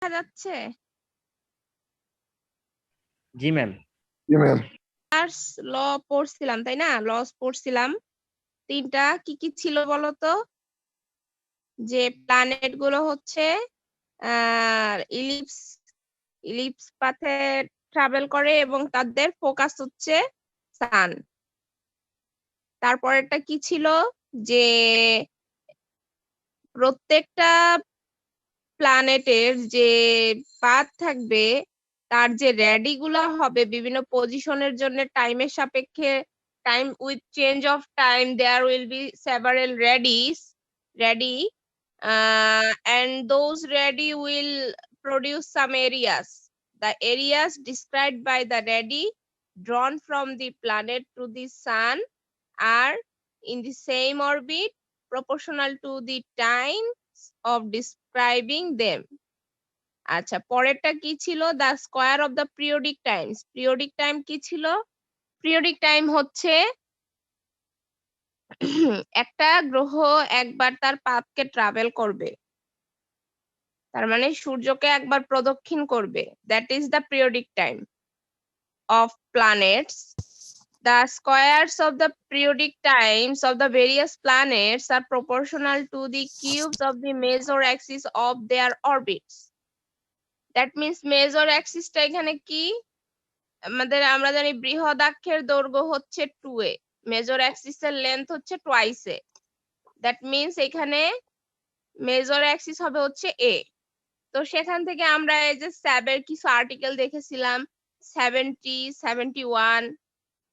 দেখা যাচ্ছে? জি ম্যাম। জি ম্যাম। ল পড়ছিলাম তাই না? লস পড়ছিলাম। তিনটা কি কি ছিল বলতো? যে প্ল্যানেট গুলো হচ্ছে ইলিপস পাথে ট্রাভেল করে এবং তাদের ফোকাস হচ্ছে সান। তারপরেরটা কি ছিল? যে প্রত্যেকটা প্ল্যানেটের যে পাথ থাকবে তার যে রেডি গুলা হবে বিভিন্ন পজিশনের জন্য টাইমের সাপেক্ষে time with change of time there will be several ready and those ready will produce some areas. The areas described by the ready drawn from the planet to the sun are in the same orbit proportional to the time of describing them. আচ্ছা, পরেরটা কি ছিল? The square of the periodic Times. Periodic time কি ছিল? Periodic time হচ্ছে একটা গ্রহ একবার তার পাথকে ট্রাভেল করবে, তার মানে সূর্যকে একবার প্রদক্ষিণ করবে, that is the periodic time of planets. The squares of the periodic times of the various planets are proportional to the cubes of the major axis of their orbits. That means major axis টা এখানে কি? আমরা জানি বৃহদাক্ষের দৈর্ঘ্য হচ্ছে 2a, major Axis এর length হচ্ছে twice a. That means এখানে মেজর অ্যাক্সিস হবে হচ্ছে a. তো সেখান থেকে আমরা এই যে স্যাবের কিছু আর্টিকেল দেখেছিলাম 70, 71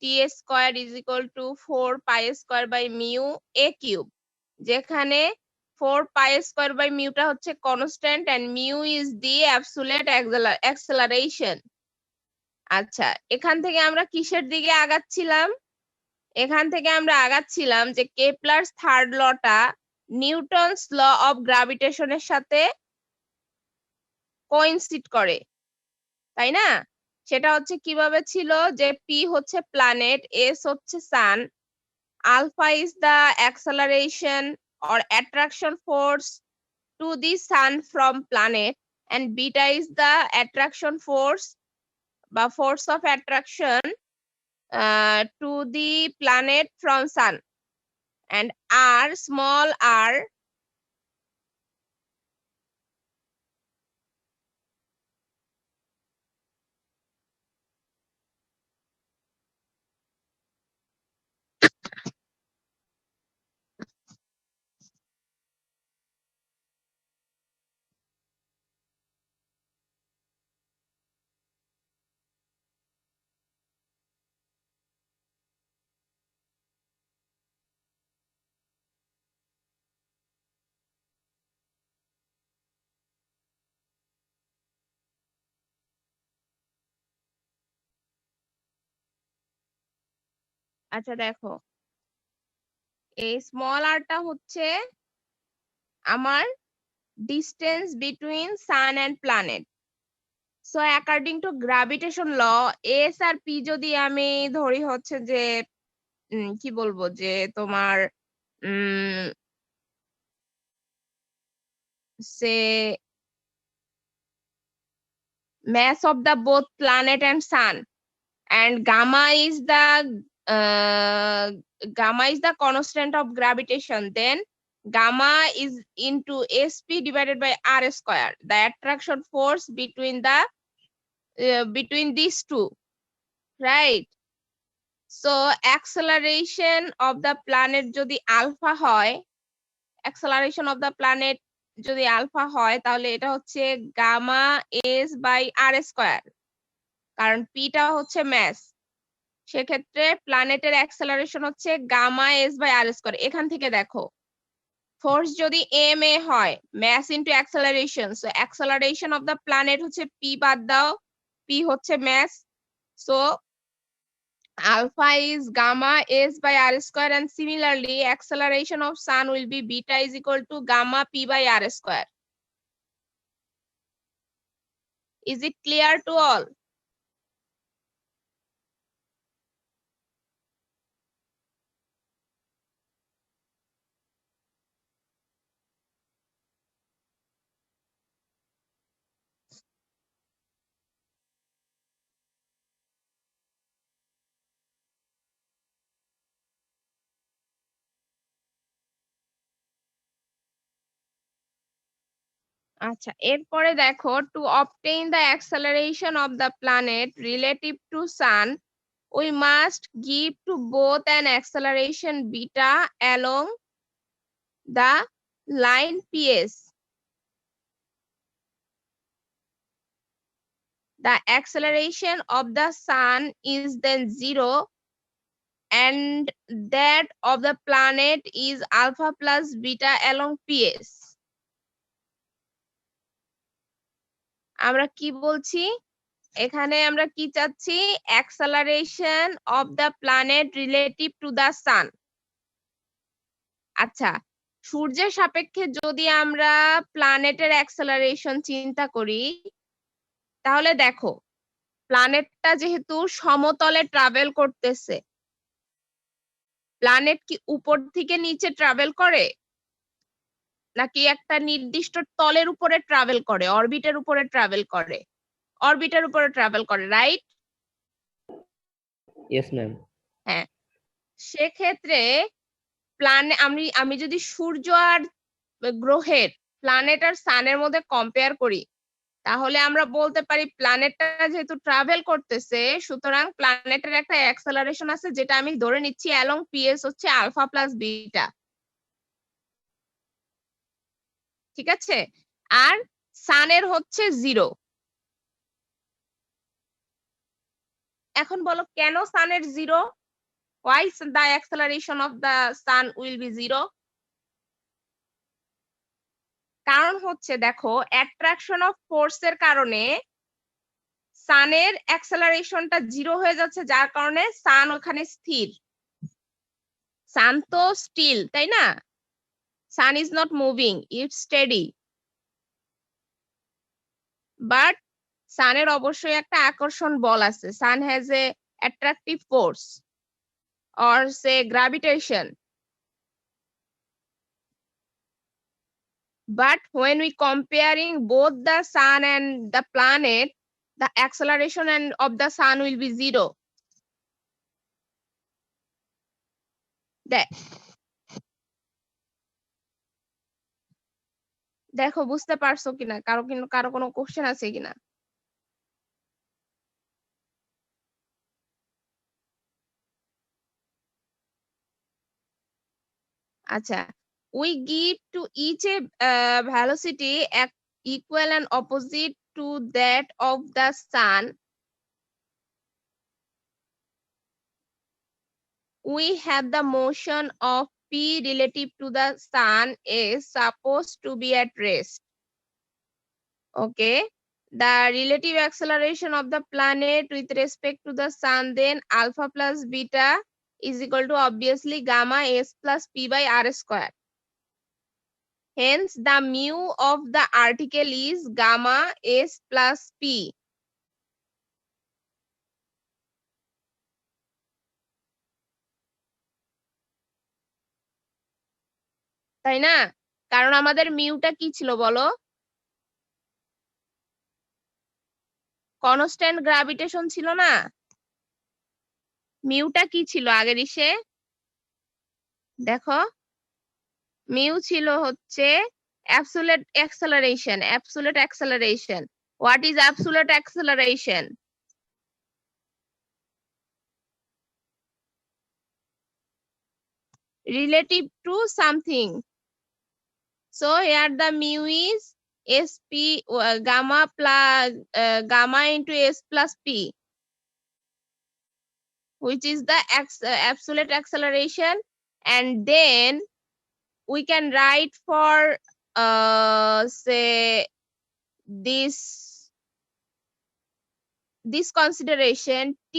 t square is equal to 4 pi square by mu a cube, যেখানে 4 পাই স্কয়ার বাই মিউটা হচ্ছে constant and mu is the absolute acceleration. আচ্ছা, এখান থেকে আমরা কিসের দিকে আগাচ্ছিলাম? এখান থেকে আমরা আগাচ্ছিলাম যে কেপলারস থার্ড লটা নিউটনস ল অফ গ্রাভিটেশনের সাথে কোইনসিড করে, তাই না? সেটা হচ্ছে কিভাবে ছিল যে পি হচ্ছে প্ল্যানেট, এস হচ্ছে sun, alpha is the acceleration or attraction force to the sun from planet and beta is the attraction force বা force of attraction to the planet from sun, and r small r আচ্ছা দেখো, এই small আরটা হচ্ছে আমার distance between sun and planet. So according to gravitation law, S R P যদি আমি ধরি হচ্ছে যে কি বলবো যে তোমার সে mass of the both planet and sun, and gamma is the constant of gravitation, then gamma is into sp divided by r square, the attraction force between these two, right? So acceleration of the planet যদি alpha হয়, acceleration of the planet যদি alpha হয় তাহলে এটা হচ্ছে gamma S by R square, কারণ পিটা হচ্ছে ম্যাস, সেক্ষেত্রে প্ল্যানেটের অ্যাক্সেলারেশন হচ্ছে gamma S by R square. এখান থেকে দেখো ফোর্স যদি এম এ হয়, mass into acceleration, so acceleration of the planet হচ্ছে পি, বাদ দাও, পি হচ্ছে mass, so alpha is gamma s by r square, and similarly acceleration of sun will be beta is equal to gamma p by r square. Is it clear to all? আচ্ছা, এরপরে দেখো, to obtain the acceleration of the planet relative to sun, we must give to both an acceleration beta along the line PS. The acceleration of the sun is then 0 and that of the planet is alpha plus beta along PS. আমরা কি বলছি এখানে, আমরা কি চাচ্ছি, acceleration of the planet relative to the sun. আচ্ছা, সূর্যের সাপেক্ষে যদি আমরা প্ল্যানেটের অ্যাক্সেলারেশন চিন্তা করি, তাহলে দেখো প্ল্যানেটটা যেহেতু সমতলে ট্রাভেল করতেছে, প্ল্যানেট কি উপর থেকে নিচে ট্রাভেল করে নাকি একটা নির্দিষ্ট তলের উপরে ট্রাভেল করে, অরবিটের উপরে ট্রাভেল করে? অরবিটের উপরে ট্রাভেল করে, রাইট? Yes ma'am. হ্যাঁ, সেক্ষেত্রে আমি যদি সূর্য আর গ্রহের, প্ল্যানেট আর সানের মধ্যে কম্পেয়ার করি, তাহলে আমরা বলতে পারি প্ল্যানেটটা যেহেতু ট্রাভেল করতেছে, সুতরাং প্ল্যানেটের একটা অ্যাক্সেলারেশন আছে, যেটা আমি ধরে নিচ্ছি অ্যালং পিএস হচ্ছে আলফা প্লাস বিটা। ঠিক আছে, আর সানের হচ্ছে 0। এখন বলো কেন সানের 0? Why the acceleration of the sun will be 0? কারণ হচ্ছে দেখো, অ্যাট্রাকশন অফ ফোর্স এর কারণে সানের অ্যাক্সেলারেশনটা 0 হয়ে যাচ্ছে, যার কারণে সান ওখানে স্থির। সান তো স্টিল, তাই না? Sun is not moving, it's steady. But সানের অবশ্যই একটা আকর্ষণ বল আছে। Sun has a attractive force or say gravitation. But when we comparing both the sun and the planet, the acceleration of the sun will be 0. দেখো বুঝতে পারছো কিনা, কারো কোনো কোশ্চেন আছে কিনা? আচ্ছা, we give to each a velocity equal and opposite to that of the sun. We have the motion of p relative to the sun is supposed to be at rest. Okay, the relative acceleration of the planet with respect to the sun, then alpha plus beta is equal to obviously gamma s plus p by r square. Hence, the mu of the article is gamma s plus p. তাই না? কারণ আমাদের মিউটা কি ছিল বলো? Constant gravitation ছিল না? মিউটা কি ছিল আগের ইসে? দেখো, মিউ ছিল হচ্ছে absolute acceleration. Absolute acceleration. What is absolute acceleration? Relative to something. So here the mu is sp gamma plus gamma into s plus p, which is the absolute acceleration. And then we can write for say this consideration, t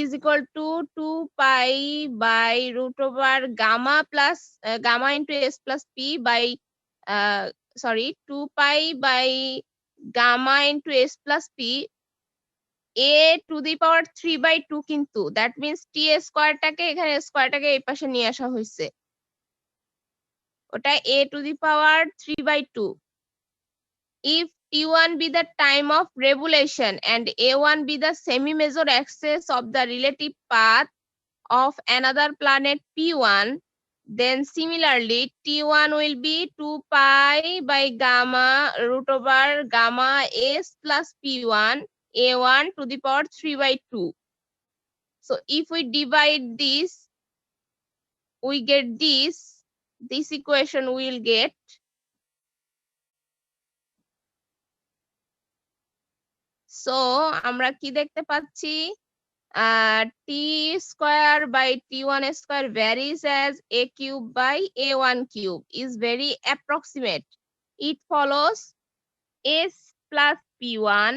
is equal to 2 pi by root over gamma plus gamma into s plus p by 2 pi by gamma into s plus p a to the power 3 by 2, কিন্তু that means t স্কয়ারটাকে এখানে স্কয়ারটাকে এই পাশে নিয়ে আসা হয়েছে, ওটা a to the power 3 by 2. If t1 be the time of revolution and a1 be the semi-major axis of the relative path of another planet p1, Then similarly, T1 will be 2 pi by gamma root over gamma S plus P1 A1 to the power 3 by 2. So if we divide this, we get this equation we will get. So আমরা কি দেখতে পাচ্ছি? T square by T1 square varies as A cube by A1 cube is very approximate. It follows S plus P1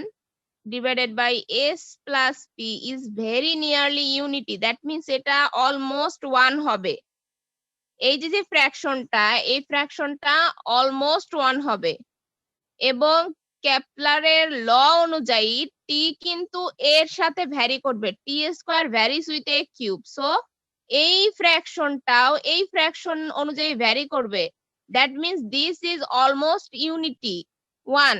divided by S plus P is very nearly unity. That means এটা almost 1 হবে। এই যে ফ্র্যাকশনটা, এই ফ্র্যাকশনটা almost 1 হবে এবং কেপলারের ল অনুযায়ী টি কিন্তু এর সাথে ভ্যারি করবে, T square varies with A cube. So এই ফ্র্যাকশনটাও এই ফ্র্যাকশন অনুযায়ী ভ্যারি করবে। That means this is almost unity 1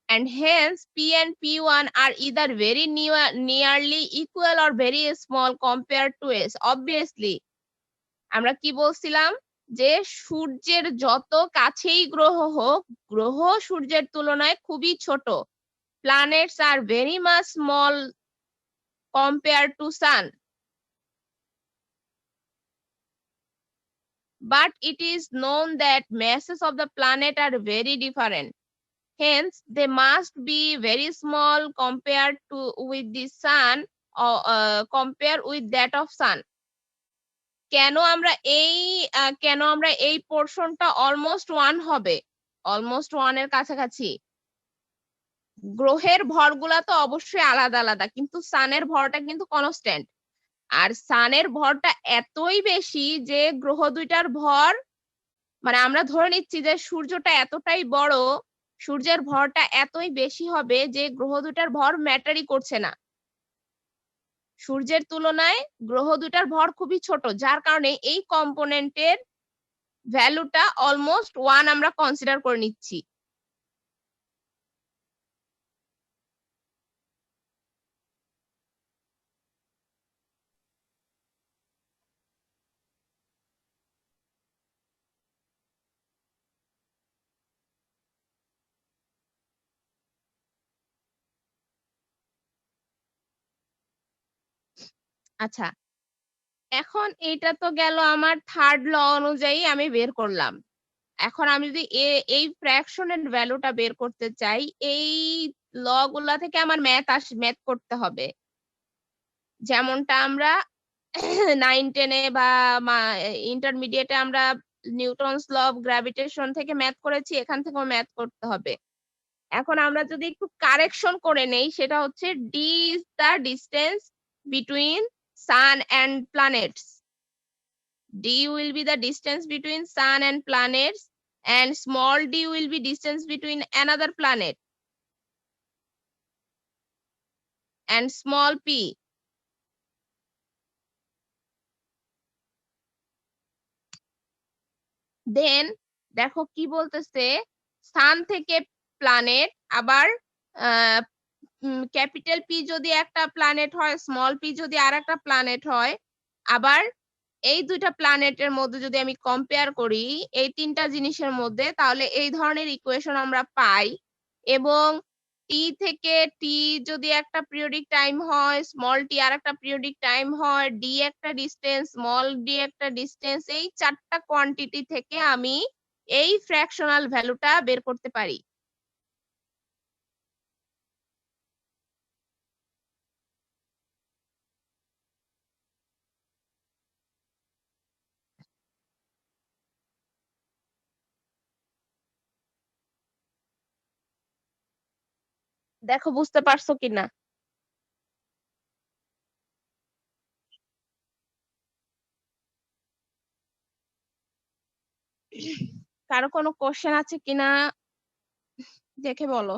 and hence P and P1 are either very nearly equal or very small compared to S. Obviously আমরা কি বলছিলাম যে সূর্যের যত কাছেই গ্রহ হোক, গ্রহ সূর্যের তুলনায় খুবই ছোট। Planets are very much small compared to sun. But it is known that masses of the planet are very different. Hence, they must be very small compared to with the sun or compare with that of sun. কেন আমরা এই পোরশনটা almost 1 হবে, almost 1 এর কাছাকাছি? গ্রহের ভরগুলা তো অবশ্যই আলাদা আলাদা, কিন্তু সানের ভরটা কিন্তু কনস্ট্যান্ট। আর সানের ভরটা এতই বেশি যে গ্রহ দুইটার ভর, মানে আমরা ধরে নিচ্ছি যে সূর্যটা এতটাই বড়, সূর্যের ভরটা এতই বেশি হবে যে গ্রহ দুটার ভর ম্যাটারই করছে না। সূর্যের তুলনায় গ্রহ দুটার ভর খুবই ছোট, যার কারণে এই কম্পোনেন্টের ভ্যালুটা অলমোস্ট 1 আমরা কনসিডার করে নিচ্ছি। আচ্ছা, এখন এটা তো গেল আমার থার্ড ল অনুযায়ী আমি বের করলাম। এখন আমি যদি এই ফ্র্যাকশনের ভ্যালুটা বের করতে চাই, এই ল গুলা থেকে আমার ম্যাথ করতে হবে। যেমনটা আমরা 9-10 বা ইন্টারমিডিয়েটে আমরা নিউটনস ল অফ গ্র্যাভিটেশন থেকে ম্যাথ করেছি, এখান থেকেও ম্যাথ করতে হবে। এখন আমরা যদি একটু কারেকশন করে নেই, সেটা হচ্ছে D is the distance between sun and planets. D will be the distance between sun and planets, and small d will be distance between another planet, and small p. Then দেখো কি বলতেছে, সান থেকে planet আবার capital P যদি একটা planet হয়, small P যদি আর একটা প্ল্যানেট হয়, আবার এই দুইটা প্ল্যানেটের মধ্যে যদি আমি কম্পেয়ার করি এই তিনটা জিনিসের মধ্যে, তাহলে এই ধরনের ইকুয়েশন আমরা পাই। এবং টি থেকে টি যদি একটা পিরিয়ডিক টাইম হয়, স্মল টি আর একটা পিরিয়ডিক টাইম হয়, ডি একটা ডিস্টেন্স, স্মল ডি একটা ডিস্টেন্স, এই চারটা কোয়ান্টিটি থেকে আমি এই ফ্র্যাকশনাল ভ্যালুটা বের করতে পারি। দেখো বুঝতে পারছো কিনা? কারো কোনো কোশ্চেন আছে কিনা দেখে বলো।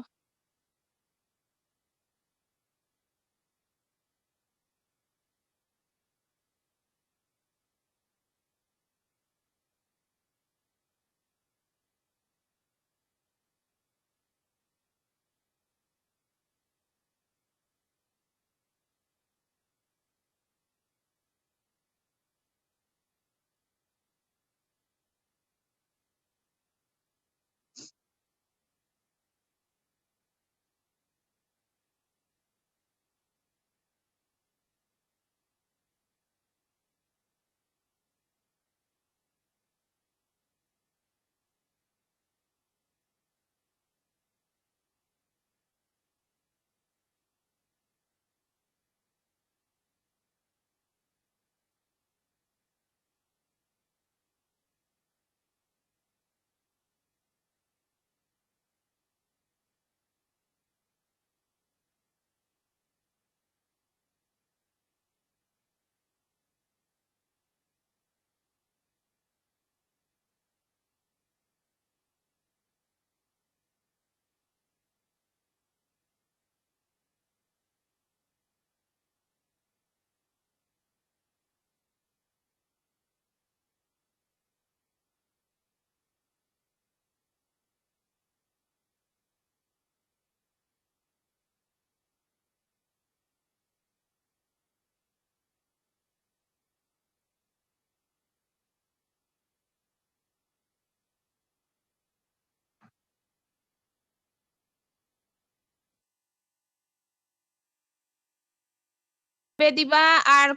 দিবা আর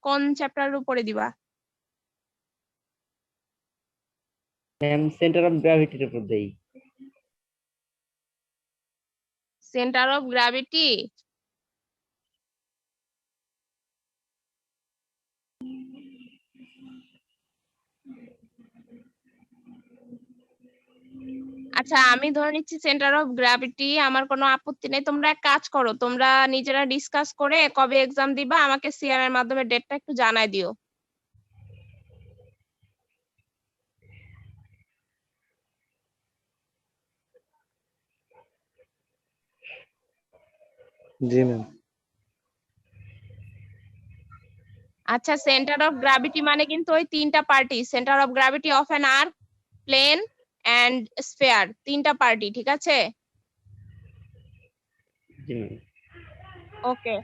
কোন চ্যাপ্টারের উপরে দিবা? ম্যাম সেন্টার অফ গ্র্যাভিটির উপর দেই। Centre of gravity. আচ্ছা, আমি ধরে নিচ্ছি সেন্টার অফ গ্র্যাভিটি, আমার কোনো আপত্তি নেই। তোমরা এক কাজ করো, তোমরা নিজেরা ডিসকাস করে কবে এক্সাম দিবা আমাকে সিএম এর মাধ্যমে ডেটটা একটু জানাই দিও। জি ম্যাম। আচ্ছা, সেন্টার অফ গ্র্যাভিটি মানে কিন্তু ওই তিনটা party, centre of gravity of an arc, plane and sphere, তিনটা পার্টি, ঠিক আছে? জি ম্যাম। ওকে।